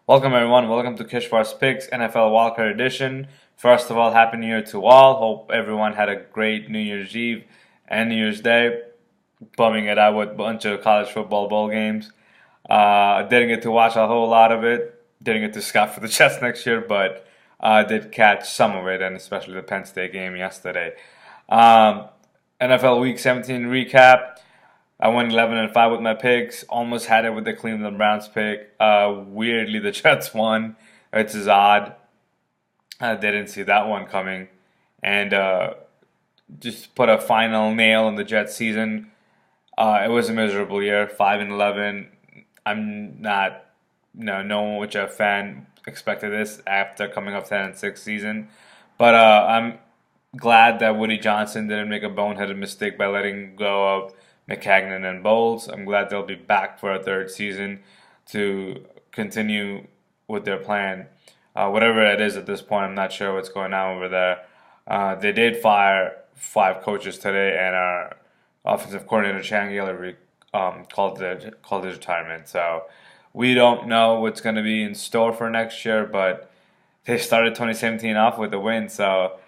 Welcome everyone. Welcome to Kishwar's Picks NFL WildCard Edition. First of all, Happy New Year to all. Hope everyone had a great New Year's Eve and New Year's Day. Bumming it out with a bunch of college football bowl games. Didn't get to watch a whole lot of it. Didn't get to scout for the Jets next year, but did catch some of it, and especially the Penn State game yesterday. Um, NFL Week 17 recap. I went 11-5 with my picks. Almost had it with the Cleveland Browns pick. Weirdly, the Jets won. It's just odd. I didn't see that one coming, and just put a final nail in the Jets season. It was a miserable year, 5-11. I'm not, no one which a fan expected this after coming off 10-6 season, but I'm glad that Woody Johnson didn't make a boneheaded mistake by letting go of McCagnon and Bowles. I'm glad they'll be back for a third season to continue with their plan. Whatever it is at this point, I'm not sure what's going on over there. They did fire 5 coaches today, and our offensive coordinator Chan Gailey called his retirement. So we don't know what's going to be in store for next year, but they started 2017 off with a win. So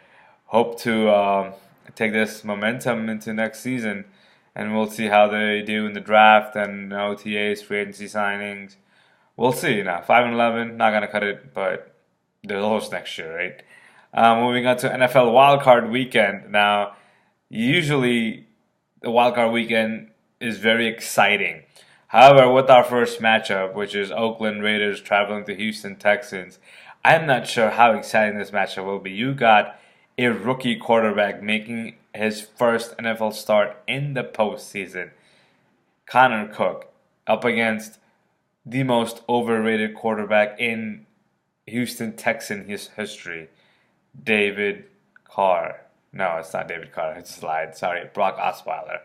hope to take this momentum into next season. And we'll see how they do in the draft and OTAs, free agency signings. We'll see. Now, 5-11, not gonna cut it, but they're close next year, right? Moving on to NFL WildCard Weekend. Now, usually the WildCard Weekend is very exciting. However, with our first matchup, which is Oakland Raiders traveling to Houston Texans, I'm not sure how exciting this matchup will be. You got a rookie quarterback making his first NFL start in the postseason. Connor Cook up against the most overrated quarterback in Houston Texan history, David Carr. No, it's not David Carr. I just lied. Sorry, Brock Osweiler.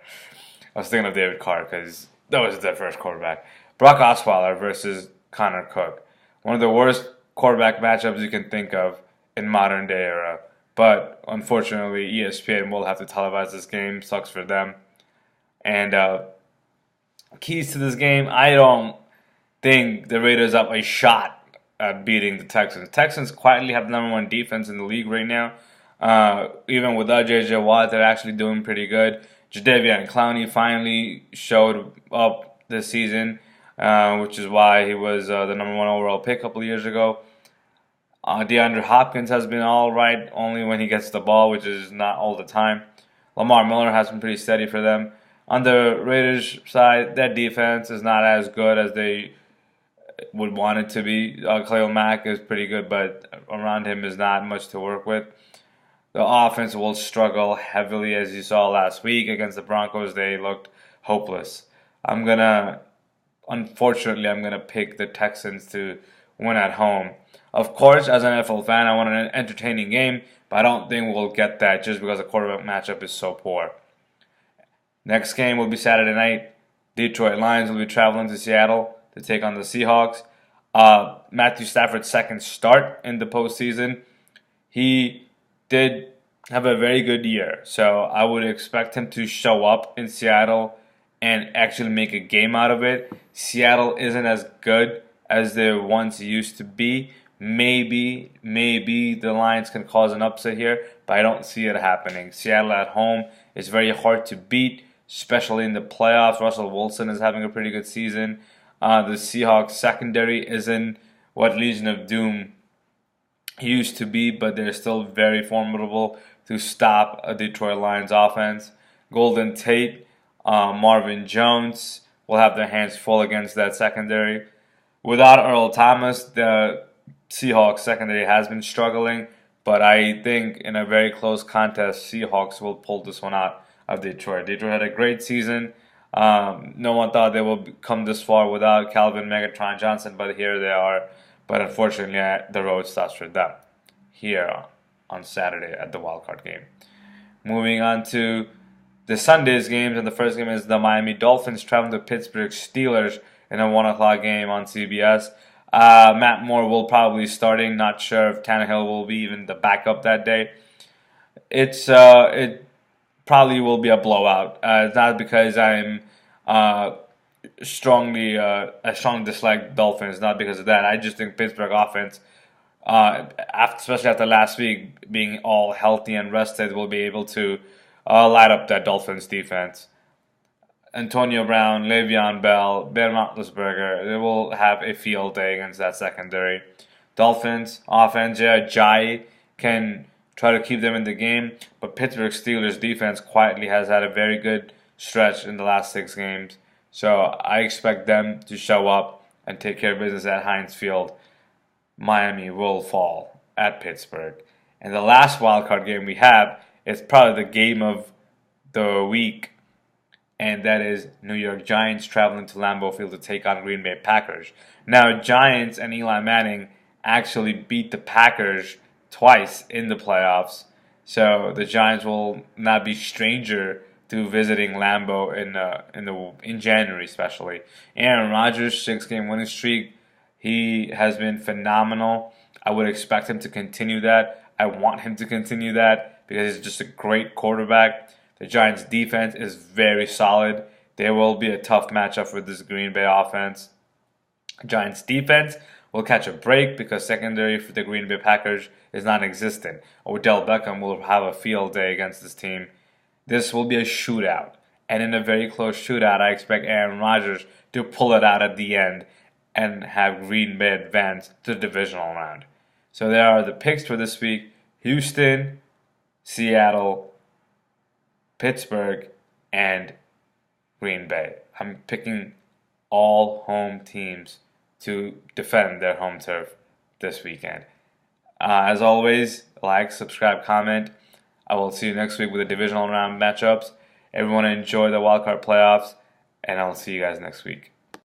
I was thinking of David Carr because that was their first quarterback. Brock Osweiler versus Connor Cook. One of the worst quarterback matchups you can think of in modern day era. But unfortunately, ESPN will have to televise this game. Sucks for them. And keys to this game, I don't think the Raiders have a shot at beating the Texans. Texans quietly have the #1 defense in the league right now. Even without J.J. Watt, they're actually doing pretty good. Jadeveon Clowney finally showed up this season, which is why he was the #1 overall pick a couple of years ago. DeAndre Hopkins has been all right only when he gets the ball, which is not all the time. Lamar Miller has been pretty steady for them. On the Raiders side, their defense is not as good as they would want it to be. Khalil Mack is pretty good, but around him is not much to work with. The offense will struggle heavily, as you saw last week against the Broncos. They looked hopeless. Unfortunately, I'm gonna pick the Texans to win at home. Of course, as an NFL fan, I want an entertaining game, but I don't think we'll get that just because the quarterback matchup is so poor. Next game will be Saturday night. Detroit Lions will be traveling to Seattle to take on the Seahawks. Matthew Stafford's second start in the postseason. He did have a very good year, so I would expect him to show up in Seattle and actually make a game out of it. Seattle isn't as good as they once used to be. Maybe the Lions can cause an upset here, but I don't see it happening. Seattle at home is very hard to beat, especially in the playoffs. Russell Wilson is having a pretty good season. The Seahawks secondary isn't what Legion of Doom used to be, but they're still very formidable to stop a Detroit Lions offense. Golden Tate, Marvin Jones will have their hands full against that secondary. Without Earl Thomas, the Seahawks secondary has been struggling, but I think in a very close contest, Seahawks will pull this one out of Detroit. Detroit had a great season. No one thought they would come this far without Calvin Megatron Johnson, but here they are. But unfortunately, the road stops for them here on Saturday at the wildcard game. Moving on to the Sunday's games, and the first game is the Miami Dolphins traveling to Pittsburgh Steelers in a 1 o'clock game on CBS. Matt Moore will probably be starting. Not sure if Tannehill will be even the backup that day. It probably will be a blowout. Not because I'm I strongly dislike Dolphins, not because of that. I just think Pittsburgh offense, especially after last week being all healthy and rested, will be able to light up that Dolphins defense. Antonio Brown, Le'Veon Bell, Ben Roethlisberger, they will have a field day against that secondary. Dolphins offense, yeah, Jai can try to keep them in the game, but Pittsburgh Steelers defense quietly has had a very good stretch in the last 6 games. So I expect them to show up and take care of business at Heinz Field. Miami will fall at Pittsburgh. And the last wildcard game we have is probably the game of the week, and that is New York Giants traveling to Lambeau Field to take on Green Bay Packers. Now, Giants and Eli Manning actually beat the Packers twice in the playoffs, so the Giants will not be stranger to visiting Lambeau in January, especially. Aaron Rodgers' 6-game winning streak, he has been phenomenal. I would expect him to continue that. I want him to continue that because he's just a great quarterback. The Giants' defense is very solid. There will be a tough matchup for this Green Bay offense. Giants' defense will catch a break because secondary for the Green Bay Packers is non-existent. Odell Beckham will have a field day against this team. This will be a shootout. And in a very close shootout, I expect Aaron Rodgers to pull it out at the end and have Green Bay advance to the divisional round. So there are the picks for this week. Houston, Seattle, Pittsburgh, and Green Bay. I'm picking all home teams to defend their home turf this weekend. As always, like, subscribe, comment. I will see you next week with the divisional round matchups. Everyone enjoy the wildcard playoffs, and I'll see you guys next week.